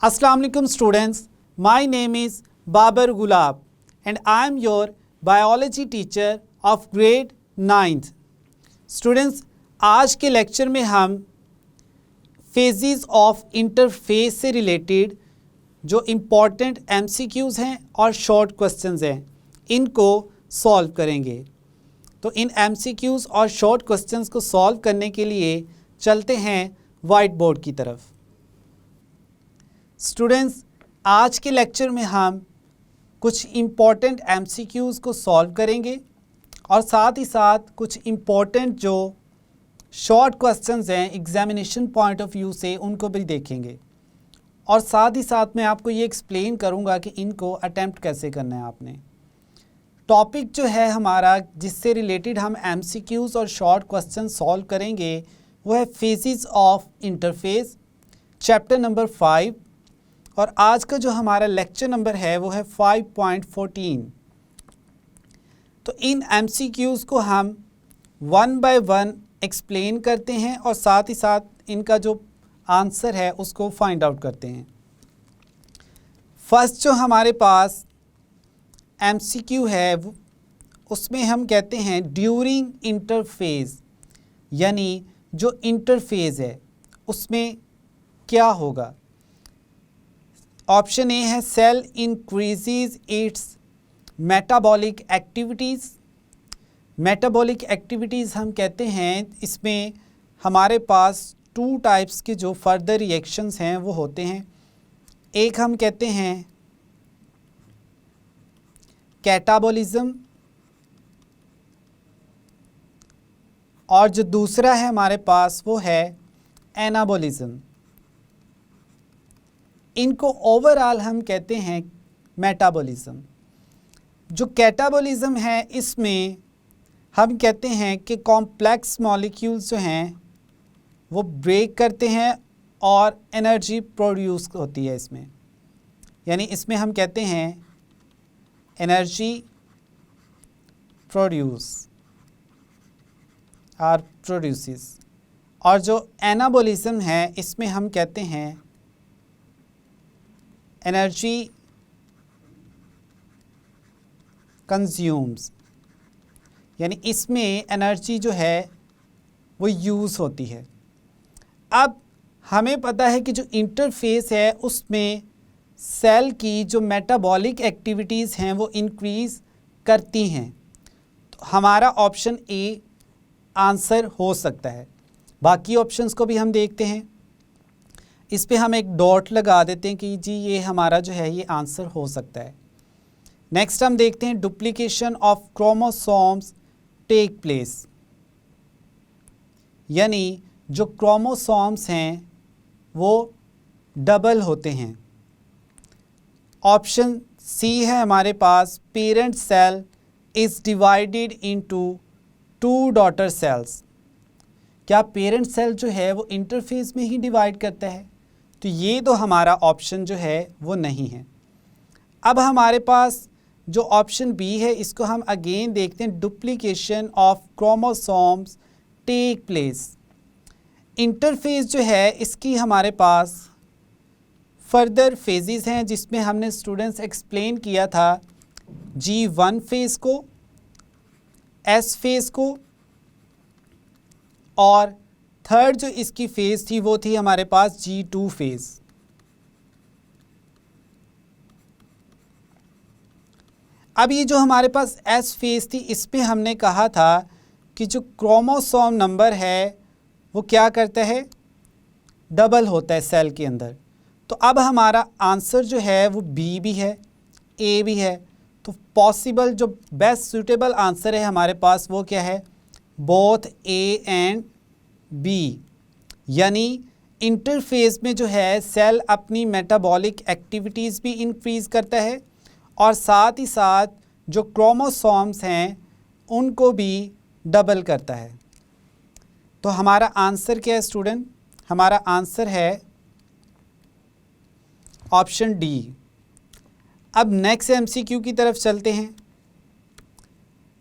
Assalamu alaikum students, my name is Babar Gulab and I am your biology teacher of grade 9th. Students, आज के lecture में हम phases of interface से related जो important MCQs हैं और short questions हैं इनको सॉल्व करेंगे। तो इन MCQs और शॉर्ट क्वेश्चंस को सॉल्व करने के लिए चलते हैं वाइट बोर्ड की तरफ। स्टूडेंट्स, आज के लेक्चर में हम कुछ इम्पॉर्टेंट MCQs को सॉल्व करेंगे और साथ ही साथ कुछ इम्पॉर्टेंट जो शॉर्ट क्वेश्चंस हैं एग्जामिनेशन पॉइंट ऑफ व्यू से उनको भी देखेंगे और साथ ही साथ मैं आपको ये एक्सप्लेन करूँगा कि इनको अटेम्प्ट कैसे करना है आपने। टॉपिक जो है हमारा जिससे रिलेटेड हम MCQs और शॉर्ट क्वेश्चन सॉल्व करेंगे वो है phases of interface, chapter number 5 और आज का जो हमारा लेक्चर नंबर है वो है 5.14। तो इन MCQs को हम वन बाय वन एक्सप्लेन करते हैं और साथ ही साथ इनका जो आंसर है उसको फाइंड आउट करते हैं। फर्स्ट जो हमारे पास MCQ है उसमें हम कहते हैं ड्यूरिंग इंटरफेज, यानी जो इंटरफेज है उसमें क्या होगा। ऑप्शन ए है cell increases its metabolic activities. Metabolic activities हम कहते हैं इसमें हमारे पास 2 टाइप्स के जो फर्दर रिएक्शंस हैं वो होते हैं। एक हम कहते हैं कैटाबॉलिज्म और जो दूसरा है हमारे पास वो है एनाबॉलिज्म। इनको ओवरऑल हम कहते हैं मेटाबॉलिज्म। जो कैटाबॉलिज्म है इसमें हम कहते हैं कि कॉम्प्लेक्स मॉलिक्यूल्स जो हैं वो ब्रेक करते हैं और एनर्जी प्रोड्यूस होती है इसमें, यानी इसमें हम कहते हैं एनर्जी प्रोड्यूस और प्रोड्यूसेस। और जो एनाबॉलिज्म है इसमें हम कहते हैं एनर्जी कंज्यूम्स, यानी इसमें एनर्जी जो है वो यूज़ होती है। अब हमें पता है कि जो इंटरफेस है उसमें सेल की जो मेटाबॉलिक एक्टिविटीज़ हैं वो इंक्रीज़ करती हैं, तो हमारा ऑप्शन ए आंसर हो सकता है। बाकी ऑप्शंस को भी हम देखते हैं। इस पे हम एक डॉट लगा देते हैं कि जी ये हमारा जो है ये आंसर हो सकता है। नेक्स्ट हम देखते हैं duplication of chromosomes take place, यानी जो क्रोमोसोम्स हैं वो डबल होते हैं। ऑप्शन सी है हमारे पास parent cell is divided into 2 daughter cells. क्या पेरेंट सेल जो है वो इंटरफेस में ही डिवाइड करता है? तो ये तो हमारा ऑप्शन जो है वो नहीं है। अब हमारे पास जो ऑप्शन बी है इसको हम अगेन देखते हैं duplication of chromosomes take place. Interface जो है इसकी हमारे पास फर्दर फेजेस हैं जिसमें हमने स्टूडेंट्स एक्सप्लेन किया था G1 फेज़ को, S फेज़ को और थर्ड जो इसकी फेज़ थी वो थी हमारे पास G2 फेज़। अब ये जो हमारे पास S फेज़ थी इसमें हमने कहा था कि जो क्रोमोसोम नंबर है वो क्या करता है, डबल होता है सेल के अंदर। तो अब हमारा आंसर जो है वो बी भी है, ए भी है। तो पॉसिबल जो बेस्ट सूटेबल आंसर है हमारे पास वो क्या है, बोथ ए एंड बी, यानी इंटरफेस में जो है सेल अपनी मेटाबॉलिक एक्टिविटीज़ भी इंक्रीज़ करता है और साथ ही साथ जो क्रोमोसोम्स हैं उनको भी डबल करता है। तो हमारा आंसर क्या है स्टूडेंट, हमारा आंसर है ऑप्शन डी। अब नेक्स्ट MCQ की तरफ चलते हैं।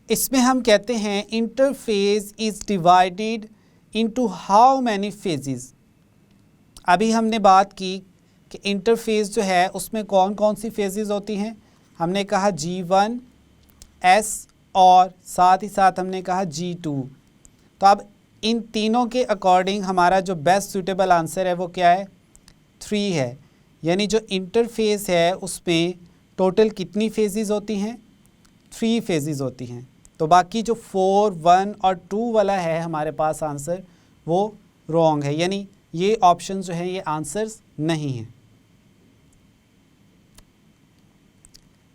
इसमें हम कहते हैं interface is divided into how many phases. अभी हमने बात की कि इंटरफेस जो है उसमें कौन कौन सी फेजेस होती हैं। हमने कहा G1 S और साथ ही साथ हमने कहा G2। तो अब इन तीनों के अकॉर्डिंग हमारा जो बेस्ट सूटेबल आंसर है वो क्या है, 3 है। यानी जो इंटरफेस है उसमें टोटल कितनी फेजेस होती हैं, 3 फेजेस होती हैं। तो बाकी जो 4, 1 और 2 वाला है हमारे पास आंसर वो रॉन्ग है, यानी ये ऑप्शन जो है ये आंसर्स नहीं हैं।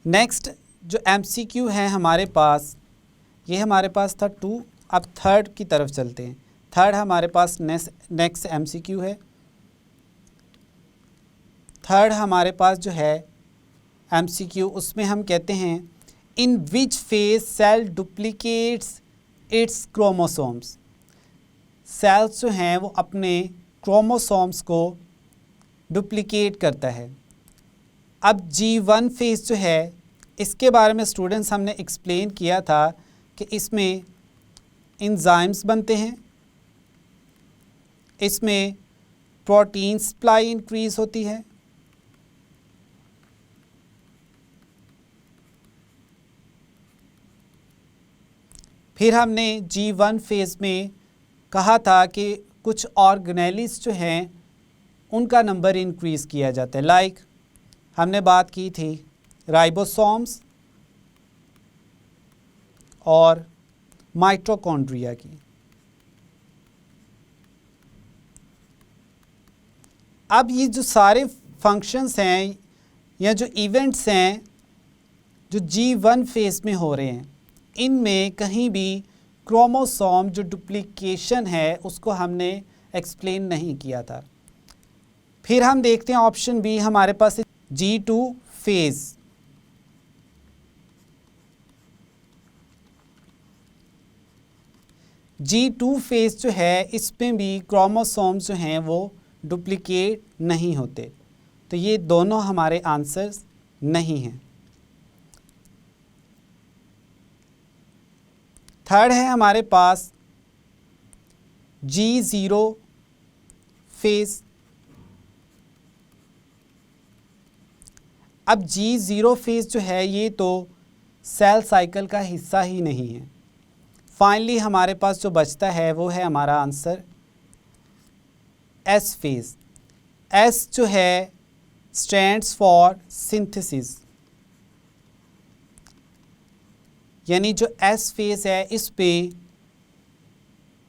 नेक्स्ट जो MCQ है हमारे पास, ये हमारे पास था 2। अब थर्ड की तरफ चलते हैं। थर्ड हमारे पास नेक्स्ट MCQ है। थर्ड हमारे पास जो है MCQ, उसमें हम कहते हैं in which phase cell duplicates its chromosomes. Cells जो हैं वो अपने क्रोमोसोम्स को डुप्लीकेट करता है। अब G1 फेज जो है इसके बारे में स्टूडेंट्स हमने एक्सप्लेन किया था कि इसमें एंजाइम्स बनते हैं, इसमें प्रोटीन सप्लाई इंक्रीज होती है, फिर हमने G1 फेज़ में कहा था कि कुछ ऑर्गेनेल्स जो हैं उनका नंबर इंक्रीज़ किया जाता है। लाइक हमने बात की थी राइबोसोम्स और माइटोकॉन्ड्रिया की। अब ये जो सारे फंक्शंस हैं या जो इवेंट्स हैं जो G1 फेज़ में हो रहे हैं, इनमें कहीं भी क्रोमोसोम जो डुप्लीकेशन है उसको हमने एक्सप्लेन नहीं किया था। फिर हम देखते हैं ऑप्शन बी हमारे पास है G2 फेज़। G2 फेज़ जो है इसमें भी क्रोमोसोम्स जो हैं वो डुप्लीकेट नहीं होते। तो ये दोनों हमारे आंसर्स नहीं हैं। थर्ड है हमारे पास G0 फेज़। अब G0 फेज़ जो है ये तो सेल साइकिल का हिस्सा ही नहीं है। फाइनली हमारे पास जो बचता है वो है हमारा आंसर S फेज़। S जो है स्टैंड्स फॉर सिंथेसिस, यानी जो S फेज़ है इस पे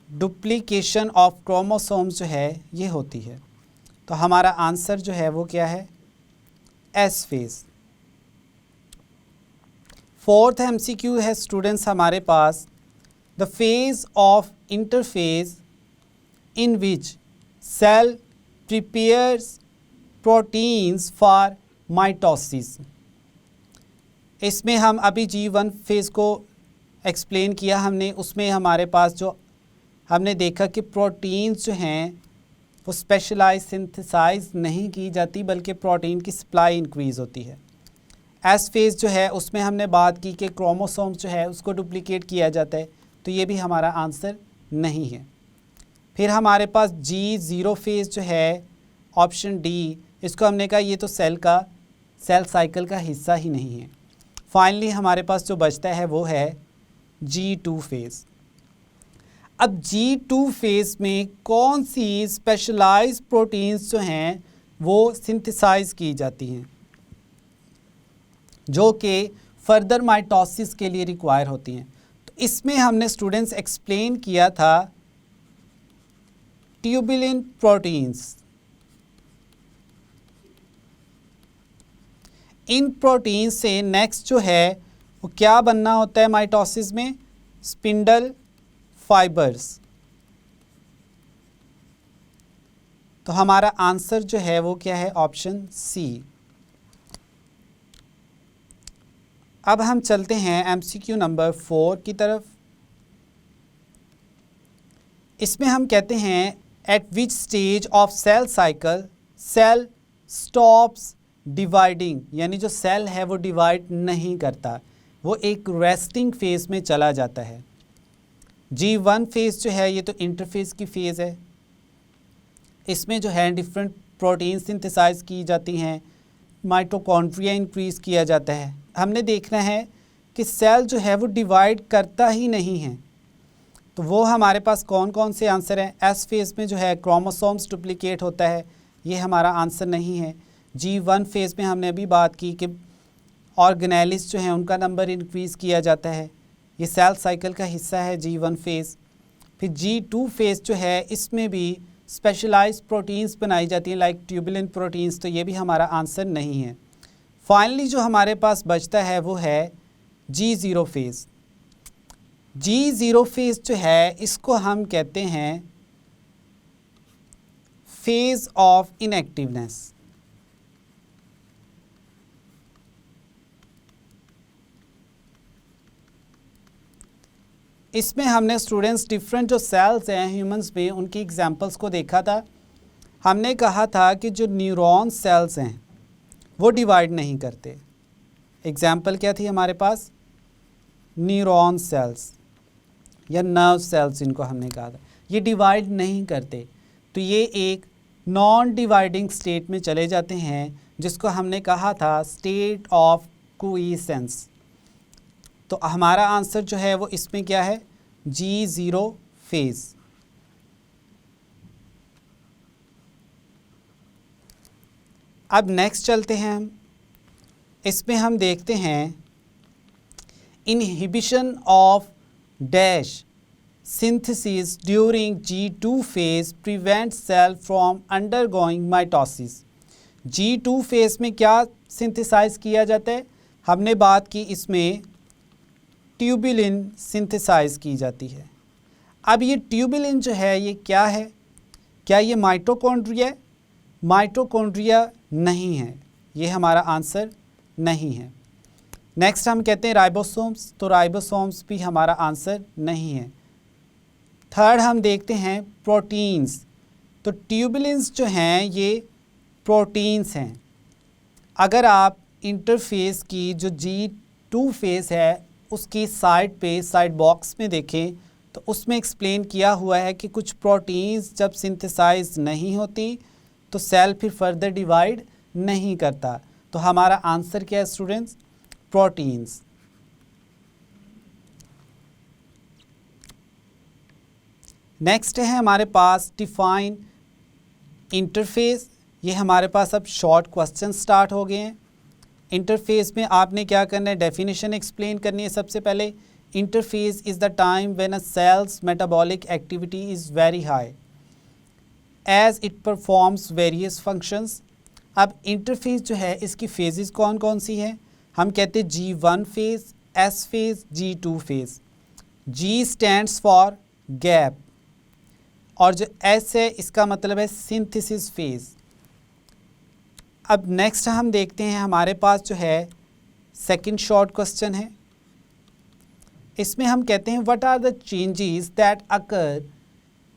डुप्लीकेशन ऑफ क्रोमोसोम्स जो है ये होती है। तो हमारा आंसर जो है वो क्या है, S फेज़। फोर्थ MCQ है स्टूडेंट्स हमारे पास the phase of interphase in which cell prepares proteins for mitosis. इसमें हम अभी G1 फेज़ को एक्सप्लेन किया हमने, उसमें हमारे पास जो हमने देखा कि प्रोटीन्स जो हैं वो स्पेशलाइज सिंथेसाइज नहीं की जाती बल्कि प्रोटीन की सप्लाई इंक्रीज़ होती है। S फेज़ जो है उसमें हमने बात की कि क्रोमोसोम्स जो है उसको डुप्लीकेट किया जाता है। तो ये भी हमारा आंसर नहीं है। फिर हमारे पास G0 फेज़ जो है ऑप्शन डी, इसको हमने कहा ये तो सेल साइकिल का हिस्सा ही नहीं है। फाइनली हमारे पास जो बचता है वो है G2 फेज़। अब G2 फेज़ में कौन सी स्पेशलाइज्ड प्रोटीन्स जो हैं वो सिंथेसाइज की जाती हैं जो कि फर्दर माइटोसिस के लिए रिक्वायर होती हैं। तो इसमें हमने स्टूडेंट्स एक्सप्लेन किया था ट्यूबुलिन प्रोटीन्स। इन प्रोटीन से नेक्स्ट जो है वो क्या बनना होता है माइटोसिस में, स्पिंडल फाइबर्स। तो हमारा आंसर जो है वो क्या है, ऑप्शन सी। अब हम चलते हैं MCQ नंबर 4 की तरफ। इसमें हम कहते हैं at which stage of cell cycle cell stops dividing, यानी जो सेल है वो डिवाइड नहीं करता, वो एक रेस्टिंग फेज़ में चला जाता है। G1 फेज़ जो है ये तो इंटरफेज़ की फ़ेज़ है। इसमें जो है डिफरेंट प्रोटीन सिंथेसाइज की जाती हैं, माइटोकॉन्ड्रिया इंक्रीज़ किया जाता है। हमने देखना है कि सेल जो है वो डिवाइड करता ही नहीं है। तो वो हमारे पास कौन कौन से आंसर हैं? एस फेज़ में जो है क्रोमोसोम्स डुप्लीकेट होता है, ये हमारा आंसर नहीं है। G1 फेज़ में हमने अभी बात की कि ऑर्गेनेलिस जो हैं उनका नंबर इंक्रीज़ किया जाता है, ये सेल साइकिल का हिस्सा है G1 फेज़। फिर G2 फेज़ जो है इसमें भी स्पेशलाइज्ड प्रोटीन्स बनाई जाती हैं लाइक ट्यूबुलिन प्रोटीन्स, तो ये भी हमारा आंसर नहीं है। फाइनली जो हमारे पास बचता है वो है G0 फेज़। G0 फेज़ जो है इसको हम कहते हैं फेज़ ऑफ इनएक्टिवनेस। इसमें हमने स्टूडेंट्स डिफरेंट जो सेल्स हैं ह्यूमंस में उनकी एग्जांपल्स को देखा था। हमने कहा था कि जो न्यूरॉन सेल्स हैं वो डिवाइड नहीं करते। एग्जांपल क्या थी हमारे पास? न्यूरॉन सेल्स या नर्व सेल्स इनको हमने कहा था, ये डिवाइड नहीं करते, तो ये एक नॉन डिवाइडिंग स्टेट में चले जाते हैं जिसको हमने कहा था स्टेट ऑफ क्विसेंस। तो हमारा आंसर जो है वो इसमें क्या है? G0 phase. अब नेक्स्ट चलते हैं हम, इसमें हम देखते हैं inhibition of dash synthesis during G2 phase prevents cell from undergoing mitosis। G2 phase में क्या सिंथेसाइज किया जाता है? हमने बात की इसमें ट्यूबुलिन सिंथेसाइज की जाती है। अब ये ट्यूबुलिन जो है ये क्या है? क्या ये माइटोकॉन्ड्रिया है? माइटोकॉन्ड्रिया नहीं है, ये हमारा आंसर नहीं है। नेक्स्ट हम कहते हैं राइबोसोम्स, तो राइबोसोम्स भी हमारा आंसर नहीं है। थर्ड हम देखते हैं प्रोटीन्स, तो ट्यूबुलिन्स जो हैं ये प्रोटीन्स हैं। अगर आप इंटरफेस की जो G2 फेज़ है उसकी साइड बॉक्स में देखें तो उसमें एक्सप्लेन किया हुआ है कि कुछ प्रोटीन्स जब सिंथेसाइज नहीं होती तो सेल फिर फर्दर डिवाइड नहीं करता। तो हमारा आंसर क्या है स्टूडेंट्स? प्रोटीन्स। नेक्स्ट है हमारे पास डिफाइन इंटरफेस। ये हमारे पास अब शॉर्ट क्वेश्चन स्टार्ट हो गए हैं। इंटरफेस में आपने क्या करना है? डेफिनेशन एक्सप्लेन करनी है। सबसे पहले interface is the time when a cell's metabolic activity is very high as it performs various functions. अब इंटरफेस जो है इसकी फेजेस कौन कौन सी हैं? हम कहते हैं G1 phase, S phase, G2 phase. G stands for gap और जो S है इसका मतलब है सिंथेसिस फेज़। अब नेक्स्ट हम देखते हैं हमारे पास जो है सेकंड शॉर्ट क्वेश्चन है। इसमें हम कहते हैं what are the changes that occur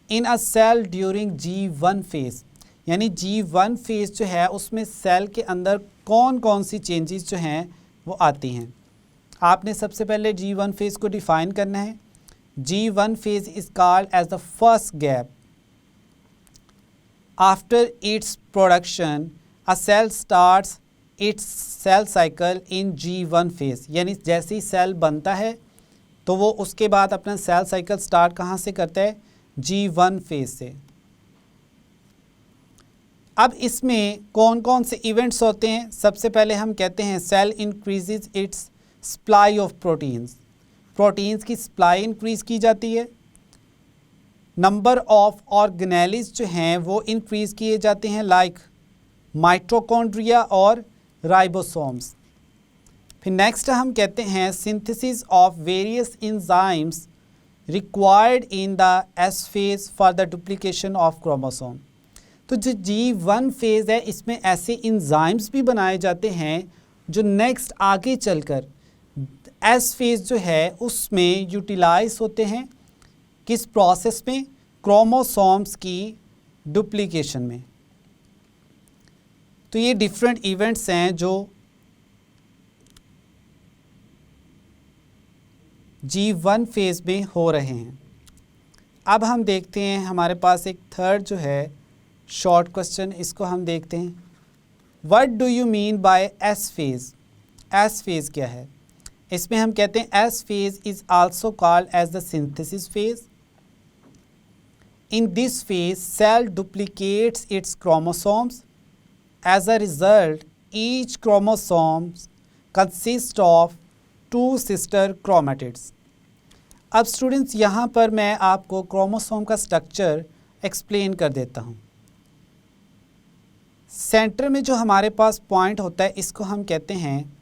in a cell during G1 phase. यानी G1 फेज़ जो है उसमें सेल के अंदर कौन कौन सी चेंजेस जो हैं वो आती हैं। आपने सबसे पहले G1 फेज़ को डिफ़ाइन करना है। G1 phase is called as the first gap after its production a cell starts its cell cycle in G1 phase. यानी जैसे ही सेल बनता है तो वो उसके बाद अपना सेल साइकिल स्टार्ट कहाँ से करता है? G1 फेज़ से। अब इसमें कौन कौन से इवेंट्स होते हैं? सबसे पहले हम कहते हैं cell increases its supply of proteins. Proteins की सप्लाई इंक्रीज़ की जाती है। नंबर ऑफ ऑर्गेनेलिस जो हैं वो इंक्रीज़ किए जाते हैं लाइक माइटोकॉन्ड्रिया और राइबोसोम्स। फिर नेक्स्ट हम कहते हैं synthesis of various enzymes required in the S phase for the duplication of chromosome. तो जो G1 फेज़ है इसमें ऐसे एंजाइम्स भी बनाए जाते हैं जो नेक्स्ट आगे चलकर S फेज़ जो है उसमें यूटिलाइज होते हैं। किस प्रोसेस में? क्रोमोसोम्स की डुप्लीकेशन में। तो ये डिफरेंट इवेंट्स हैं जो G1 फेज़ में हो रहे हैं। अब हम देखते हैं हमारे पास एक थर्ड जो है शॉर्ट क्वेश्चन, इसको हम देखते हैं। What do you mean by S phase? S phase क्या है? इसमें हम कहते हैं S phase is also called as the synthesis phase. In this phase cell duplicates its chromosomes. As a result each chromosomes consist of 2 sister chromatids. अब students यहाँ पर मैं आपको क्रोमोसोम का स्ट्रक्चर एक्सप्लेन कर देता हूँ। सेंटर में जो हमारे पास पॉइंट होता है इसको हम कहते हैं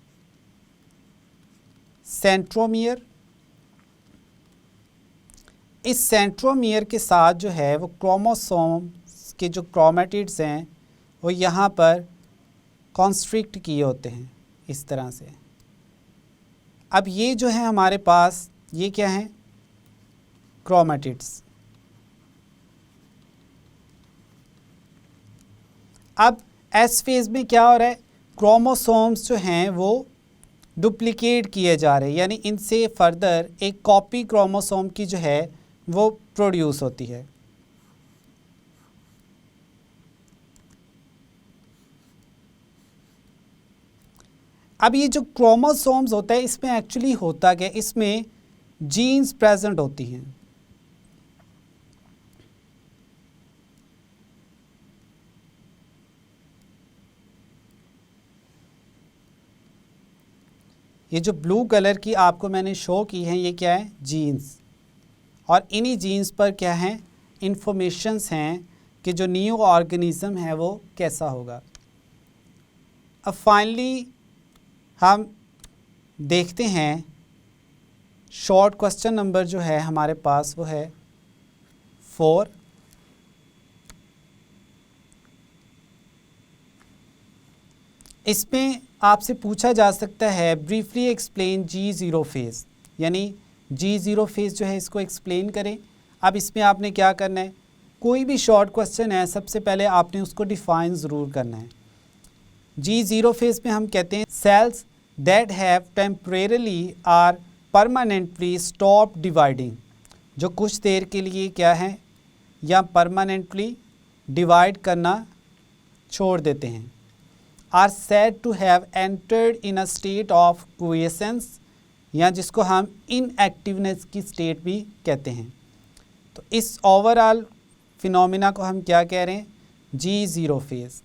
सेंट्रोमियर। इस सेंट्रोमियर के साथ जो है वो क्रोमोसोम के जो क्रोमेटिड्स हैं वो यहाँ पर कॉन्स्ट्रिक्ट किए होते हैं इस तरह से। अब ये जो है हमारे पास ये क्या है? क्रोमेटिड्स। अब एस फेज में क्या हो रहा है? क्रोमोसोम्स जो हैं वो डुप्लीकेट किए जा रहे हैं, यानी इनसे फर्दर एक कॉपी क्रोमोसोम की जो है वो प्रोड्यूस होती है। अब ये जो क्रोमोसोम्स होता है इसमें एक्चुअली होता क्या है? इसमें जीन्स प्रेजेंट होती हैं। ये जो ब्लू कलर की आपको मैंने शो की है ये क्या है? जीन्स। और इन्हीं जीन्स पर क्या है? इंफॉर्मेशंस हैं कि जो न्यू ऑर्गेनिज्म है वो कैसा होगा। अब फाइनली हम देखते हैं शॉर्ट क्वेश्चन नंबर जो है हमारे पास वो है 4। इसमें आपसे पूछा जा सकता है ब्रीफली एक्सप्लेन G0 फेज, यानी G0 फेज जो है इसको एक्सप्लेन करें। अब इसमें आपने क्या करना है? कोई भी शॉर्ट क्वेश्चन है सबसे पहले आपने उसको डिफाइन ज़रूर करना है। G0 फेज में हम कहते हैं cells that have temporarily or permanently stop dividing, जो कुछ देर के लिए क्या है या परमानेंटली डिवाइड करना छोड़ देते हैं। Are said to have entered in a state of quiescence, या जिसको हम इनएक्टिवनेस की स्टेट भी कहते हैं। तो इस ओवरऑल फिनोमिना को हम क्या कह रहे हैं? G0 phase.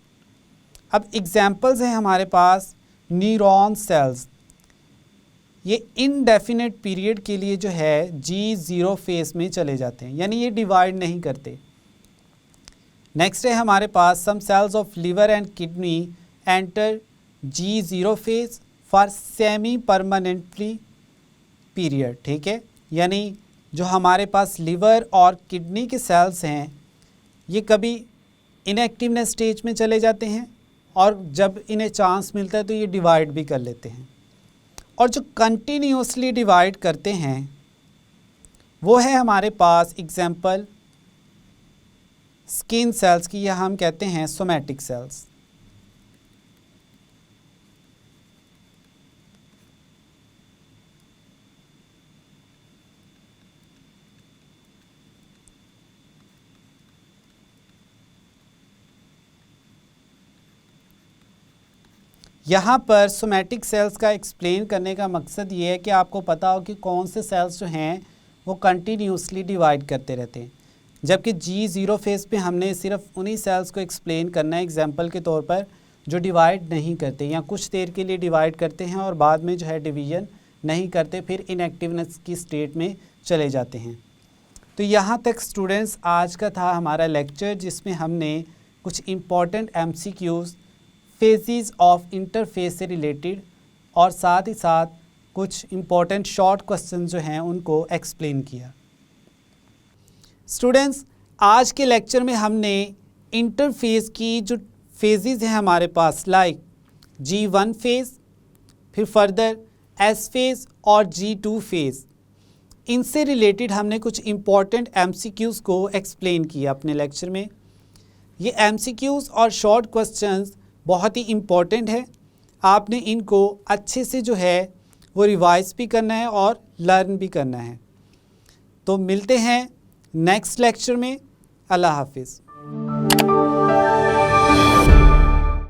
अब एग्जाम्पल्स हैं हमारे पास न्यूरॉन सेल्स। ये इनडेफिनेट पीरियड के लिए जो है G0 फेज में चले जाते हैं, यानी ये डिवाइड नहीं करते। नेक्स्ट है हमारे पास some cells of liver and kidney enter G0 phase for semi permanently period. ठीक है, यानी जो हमारे पास लिवर और किडनी के सेल्स हैं ये कभी इनएक्टिवनेस स्टेज में चले जाते हैं और जब इन्हें चांस मिलता है तो ये डिवाइड भी कर लेते हैं। और जो कंटिन्यूसली डिवाइड करते हैं वो है हमारे पास एग्जाम्पल स्किन सेल्स की, या हम कहते हैं सोमैटिक सेल्स। यहाँ पर सोमैटिक सेल्स का एक्सप्लेन करने का मकसद ये है कि आपको पता हो कि कौन से सेल्स जो हैं वो कंटिन्यूसली डिवाइड करते रहते हैं, जबकि G0 फेज पे हमने सिर्फ उन्हीं सेल्स को एक्सप्लेन करना है एग्जांपल के तौर पर जो डिवाइड नहीं करते या कुछ देर के लिए डिवाइड करते हैं और बाद में जो है डिवीज़न नहीं करते, फिर इनएक्टिवनेस की स्टेट में चले जाते हैं। तो यहाँ तक स्टूडेंट्स आज का था हमारा लेक्चर, जिसमें हमने कुछ important MCQs phases of interface से रिलेटेड और साथ ही साथ कुछ इम्पॉर्टेंट शॉर्ट क्वेश्चन जो हैं उनको एक्सप्लेन किया। स्टूडेंट्स, आज के लेक्चर में हमने इंटरफेस की जो फेजेस हैं हमारे पास लाइक G1 फेज़, फिर फर्दर S फेज़ और G2 फेज़, इनसे रिलेटेड हमने कुछ इम्पॉर्टेंट MCQs को एक्सप्लेन किया अपने लेक्चर में। ये MCQs और शॉर्ट क्वेश्चंस बहुत ही इम्पॉर्टेंट है, आपने इनको अच्छे से जो है वो रिवाइज भी करना है और लर्न भी करना है। तो मिलते हैं नेक्स्ट लेक्चर में। अल्लाह हाफिज़।